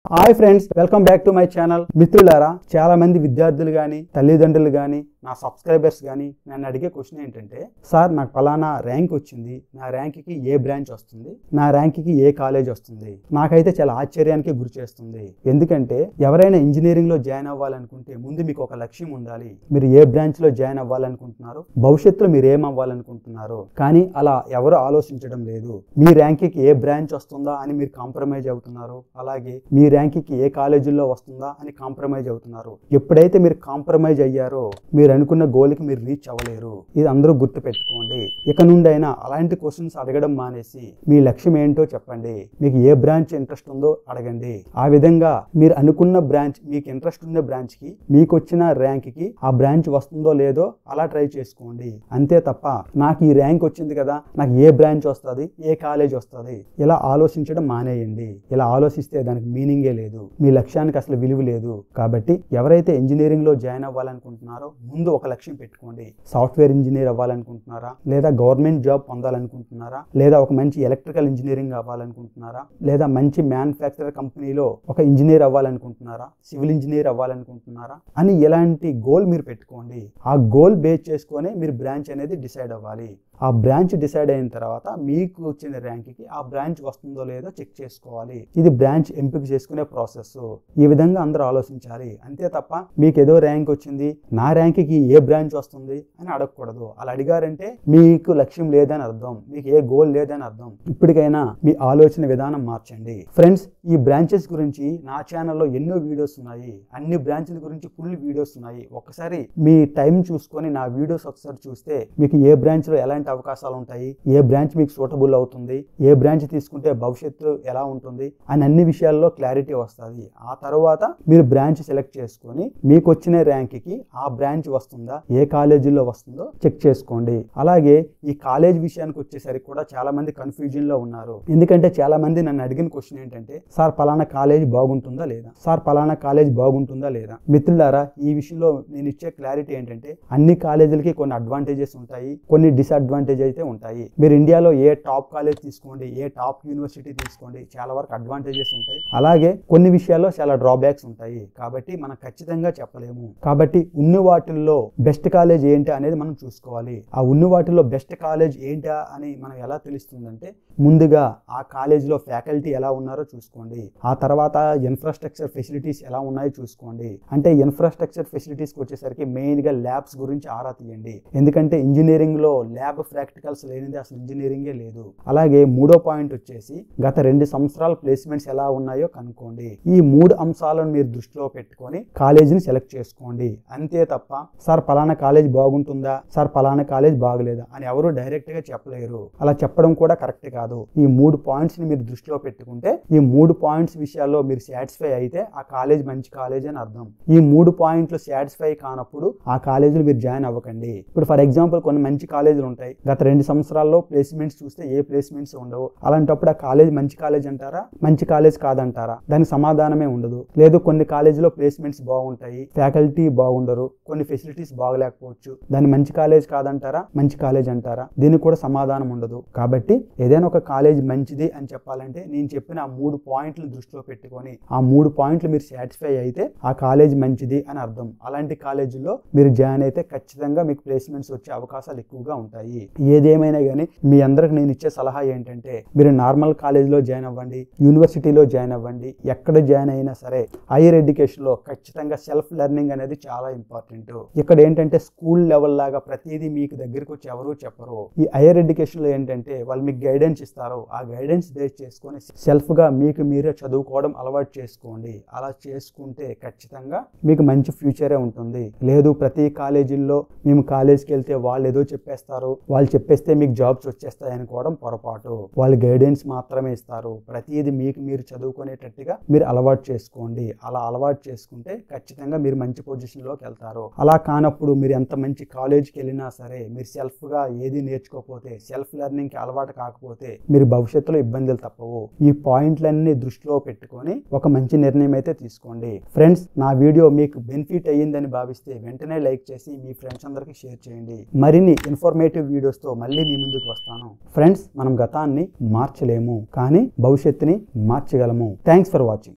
Hi friends, welcome back to my channel. మిత్రులారా, చాలా మంది విద్యార్థులు కానీ తల్లిదండ్రులు కానీ నా సబ్స్క్రైబర్స్ కానీ నన్ను అడిగే క్వశ్చన్ ఏంటంటే, సార్ నాకు ఫలానా ర్యాంక్ వచ్చింది, నా ర్యాంక్కి ఏ బ్రాంచ్ వస్తుంది, నా ర్యాంక్కి ఏ కాలేజ్ వస్తుంది? నాకైతే చాలా ఆశ్చర్యానికి గురి చేస్తుంది. ఎందుకంటే ఎవరైనా ఇంజనీరింగ్లో జాయిన్ అవ్వాలనుకుంటే ముందు మీకు ఒక లక్ష్యం ఉండాలి. మీరు ఏ బ్రాంచ్లో జాయిన్ అవ్వాలనుకుంటున్నారు, భవిష్యత్తులో మీరు ఏం అవ్వాలనుకుంటున్నారు. కానీ అలా ఎవరు ఆలోచించడం లేదు. మీ ర్యాంక్కి ఏ బ్రాంచ్ వస్తుందా అని మీరు కాంప్రమైజ్ అవుతున్నారు. అలాగే మీ ర్యాంక్కి ఏ కాలేజీల్లో వస్తుందా అని కాంప్రమైజ్ అవుతున్నారు. ఎప్పుడైతే మీరు కాంప్రమైజ్ అయ్యారో మీరు అనుకున్న గోల్కి మీరు రీచ్ అవ్వలేరు. ఇది అందరూ గుర్తు పెట్టుకోండి. ఇక నుండి అయినా అలాంటి క్వశ్చన్స్ అడగడం మానేసి మీ లక్ష్యం ఏంటో చెప్పండి. మీకు ఏ బ్రాంచ్ ఇంట్రెస్ట్ ఉందో అడగండి. ఆ విధంగా మీరు అనుకున్న బ్రాంచ్, మీకు ఇంట్రెస్ట్ ఉన్న బ్రాంచ్ కి మీకు వచ్చిన ర్యాంక్ కి ఆ బ్రాంచ్ వస్తుందో లేదో అలా ట్రై చేసుకోండి. అంతే తప్ప నాకు ఈ ర్యాంక్ వచ్చింది కదా, నాకు ఏ బ్రాంచ్ వస్తుంది, ఏ కాలేజ్ వస్తుంది, ఇలా ఆలోచించడం మానేయండి. ఇలా ఆలోచిస్తే దానికి మీనింగే లేదు. మీ లక్ష్యానికి అసలు విలువ లేదు. కాబట్టి ఎవరైతే ఇంజనీరింగ్ లో జాయిన్ అవ్వాలనుకుంటున్నారో ముందు ఒక లక్ష్యం పెట్టుకోండి. సాఫ్ట్వేర్ ఇంజనీర్ అవ్వాలనుకుంటున్నారా, లేదా గవర్నమెంట్ జాబ్ పొందాలనుకుంటున్నారా, లేదా ఒక మంచి ఎలక్ట్రికల్ ఇంజనీరింగ్ అవ్వాలనుకుంటున్నారా, లేదా మంచి మ్యానుఫ్యాక్చరర్ కంపెనీలో ఒక ఇంజనీర్ అవ్వాలనుకుంటున్నారా, సివిల్ ఇంజనీర్ అవ్వాలనుకుంటున్నారా అని ఎలాంటి గోల్ మీరు పెట్టుకోండి. ఆ గోల్ బేస్ చేసుకొని మీరు బ్రాంచ్ అనేది డిసైడ్ అవ్వాలి. ఆ బ్రాంచ్ డిసైడ్ అయిన తర్వాత మీకు వచ్చిన ర్యాంక్కి ఆ బ్రాంచ్ వస్తుందో లేదో చెక్ చేసుకోవాలి. ఇది బ్రాంచ్ ఎంపిక చేసుకునే ప్రాసెస్. ఈ విధంగా అందరూ ఆలోచించాలి. అంతే తప్ప మీకు ఏదో ర్యాంక్ వచ్చింది, నా ర్యాంక్కి ఏ బ్రాంచ్ వస్తుంది అని అడగకూడదు. అలా అడిగారంటే మీకు లక్ష్యం లేదని అర్థం, మీకు ఏ గోల్ లేదని అర్థం. ఇప్పటికైనా మీ ఆలోచన విధానం మార్చండి. ఫ్రెండ్స్, ఈ బ్రాంచెస్ గురించి నా ఛానల్లో ఎన్నో వీడియోస్ ఉన్నాయి. అన్ని బ్రాంచ్ల గురించి ఫుల్ వీడియోస్ ఉన్నాయి. ఒకసారి మీ టైం చూసుకొని నా వీడియోస్ ఒకసారి చూస్తే మీకు ఏ బ్రాంచ్లో ఎలాంటి అవకాశాలు ఉంటాయి, ఏ బ్రాంచ్ మీకు సూటబుల్ అవుతుంది, ఏ బ్రాంచ్ తీసుకుంటే భవిష్యత్తు ఎలా ఉంటుంది అని అన్ని విషయాల్లో క్లారిటీ వస్తుంది. ఆ తర్వాత మీరు బ్రాంచ్ సెలెక్ట్ చేసుకొని మీకు వచ్చిన ర్యాంక్కి ఆ బ్రాంచ్ వస్తుందా, ఏ కాలేజీలో వస్తుందో చెక్ చేసుకోండి. అలాగే ఈ కాలేజ్ విషయానికి వచ్చేసరికి కూడా చాలా మంది కన్ఫ్యూజన్ లో ఉన్నారు. ఎందుకంటే చాలా మంది నన్ను అడిగిన క్వశ్చన్ ఏంటంటే, సార్ పలానా కాలేజ్ బాగుంటుందా లేదా, సార్ పలానా కాలేజ్ బాగుంటుందా లేదా. మిత్రులారా, ఈ విషయంలో నేను ఇచ్చే క్లారిటీ ఏంటంటే, అన్ని కాలేజీలకి కొన్ని అడ్వాంటేజెస్ ఉంటాయి, కొన్ని డిసడ్వాంటేజ్ అయితే ఉంటాయి. మీరు ఇండియాలో ఏ టాప్ కాలేజ్ తీసుకోండి, ఏ టాప్ యూనివర్సిటీ తీసుకోండి, చాలా వరకు అడ్వాంటేజెస్ ఉంటాయి. అలాగే కొన్ని విషయాల్లో చాలా డ్రాబ్యాక్స్ ఉంటాయి. కాబట్టి మనం ఖచ్చితంగా చెప్పలేము. కాబట్టి ఉన్ని వాటిల్లో బెస్ట్ కాలేజ్ ఏంటి అనేది మనం చూసుకోవాలి. ఆ ఉన్ని వాటిల్లో బెస్ట్ కాలేజ్ ఏంటా అని మనం ఎలా తెలుస్తుందంటే, ముందుగా ఆ కాలేజీలో ఫ్యాకల్టీ ఎలా ఉన్నారో చూసుకోండి. ఆ తర్వాత ఇన్ఫ్రాస్ట్రక్చర్ ఫెసిలిటీస్ ఎలా ఉన్నాయో చూసుకోండి. అంటే ఇన్ఫ్రాస్ట్రక్చర్ ఫెసిలిటీస్కి వచ్చేసరికి మెయిన్గా ల్యాబ్స్ గురించి ఆరా తీయండి. ఎందుకంటే ఇంజనీరింగ్ లో ల్యాబ్ ప్రాక్టికల్స్ లేనిది అసలు ఇంజనీరింగే లేదు. అలాగే మూడో పాయింట్ వచ్చేసి గత 2 సంవత్సరాల ప్లేస్మెంట్స్ ఎలా ఉన్నాయో కనుక్కోండి. ఈ 3 అంశాలను మీరు దృష్టిలో పెట్టుకొని కాలేజీని సెలెక్ట్ చేసుకోండి. అంతే తప్ప సార్ పలానా కాలేజ్ బాగుంటుందా, సార్ పలానా కాలేజ్ బాగలేదా అని ఎవరు డైరెక్ట్ గా చెప్పలేరు. అలా చెప్పడం కూడా కరెక్ట్ కాదు. ఈ 3 పాయింట్స్ ని మీరు దృష్టిలో పెట్టుకుంటే, ఈ 3 పాయింట్స్ విషయాల్లో మీరు సాటిస్ఫై అయితే ఆ కాలేజ్ మంచి కాలేజ్ అని అర్థం. ఈ 3 పాయింట్లు సాటిస్ఫై కానప్పుడు ఆ కాలేజీలో మీరు జాయిన్ అవ్వకండి. ఇప్పుడు ఫర్ ఎగ్జాంపుల్ కొన్ని మంచి కాలేజీలు ఉంటాయి, గత 2 సంవత్సరాల్లో ప్లేస్మెంట్స్ చూస్తే ఏ ప్లేస్మెంట్స్ ఉండవు. అలాంటప్పుడు ఆ కాలేజ్ మంచి కాలేజ్ అంటారా, మంచి కాలేజ్ కాదంటారా? దానికి సమాధానమే ఉండదు. లేదు, కొన్ని కాలేజీలో ప్లేస్మెంట్స్ బాగుంటాయి, ఫ్యాకల్టీ బాగుండరు, కొన్ని ఫెసిలిటీస్ బాగలేకపోవచ్చు, దాన్ని మంచి కాలేజ్ కాదంటారా, మంచి కాలేజ్ అంటారా? దీనికి కూడా సమాధానం ఉండదు. కాబట్టి ఏదైనా ఒక కాలేజ్ మంచిది అని చెప్పాలంటే నేను చెప్పిన ఆ 3 పాయింట్లు దృష్టిలో పెట్టుకొని ఆ 3 పాయింట్లు మీరు సాటిస్ఫై అయితే ఆ కాలేజ్ మంచిది అని అర్థం. అలాంటి కాలేజీలో మీరు జాయిన్ అయితే ఖచ్చితంగా మీకు ప్లేస్మెంట్స్ వచ్చే అవకాశాలు ఎక్కువగా ఉంటాయి. ఏదేమైనా కానీ మీ అందరికి నేను ఇచ్చే సలహా ఏంటంటే, మీరు నార్మల్ కాలేజ్లో జాయిన్ అవ్వండి, యూనివర్సిటీలో జాయిన్ అవ్వండి, ఎక్కడ జాయిన్ అయినా సరే హైయర్ ఎడ్యుకేషన్ లో ఖచ్చితంగా సెల్ఫ్ లెర్నింగ్ అనేది చాలా ఇంపార్టెంట్. ఇక్కడ ఏంటంటే స్కూల్ లెవెల్ లాగా ప్రతిదీ మీకు దగ్గరికి వచ్చి ఎవరు చెప్పరు. ఈ హైయర్ ఎడ్యుకేషన్ లో ఏంటంటే వాళ్ళు మీకు గైడెన్స్ ఇస్తారు. ఆ గైడెన్స్ బేస్ చేసుకొని సెల్ఫ్ గా మీకు మీరే చదువుకోవడం అలవాటు చేసుకోండి. అలా చేసుకుంటే ఖచ్చితంగా మీకు మంచి ఫ్యూచరే ఉంటుంది. లేదు, ప్రతి కాలేజీల్లో మేము కాలేజ్కి వెళ్తే వాళ్ళు ఏదో చెప్పేస్తారు, వాళ్ళు చెప్పేస్తే మీకు జాబ్స్ వచ్చేస్తాయి అనుకోవడం పొరపాటు. వాళ్ళు గైడెన్స్ మాత్రమే ఇస్తారు. ప్రతిదీ మీకు మీరు చదువుకునేటట్టుగా మీరు అలవాటు చేసుకోండి. అలా అలవాటు చేసుకుంటే ఖచ్చితంగా మీరు మంచి పొజిషన్ లోకి వెళ్తారు. అలా కానప్పుడు మీరు ఎంత మంచి కాలేజ్కి వెళ్ళినా సరే మీరు సెల్ఫ్ గా ఏది నేర్చుకోకపోతే, సెల్ఫ్ లెర్నింగ్ కి అలవాటు కాకపోతే మీరు భవిష్యత్తులో ఇబ్బందులు తప్పవు. ఈ పాయింట్లన్నీ దృష్టిలో పెట్టుకొని ఒక మంచి నిర్ణయం అయితే తీసుకోండి. ఫ్రెండ్స్, నా వీడియో మీకు బెనిఫిట్ అయ్యిందని భావిస్తే వెంటనే లైక్ చేసి మీ ఫ్రెండ్స్ అందరికీ షేర్ చేయండి. మరిన్ని ఇన్ఫర్మేటివ్ వీడియోస్ తో మళ్ళీ మీ ముందుకు వస్తాను. ఫ్రెండ్స్, మనం గతాన్ని మార్చలేము కానీ భవిష్యత్తుని మార్చగలము. Thanks for watching.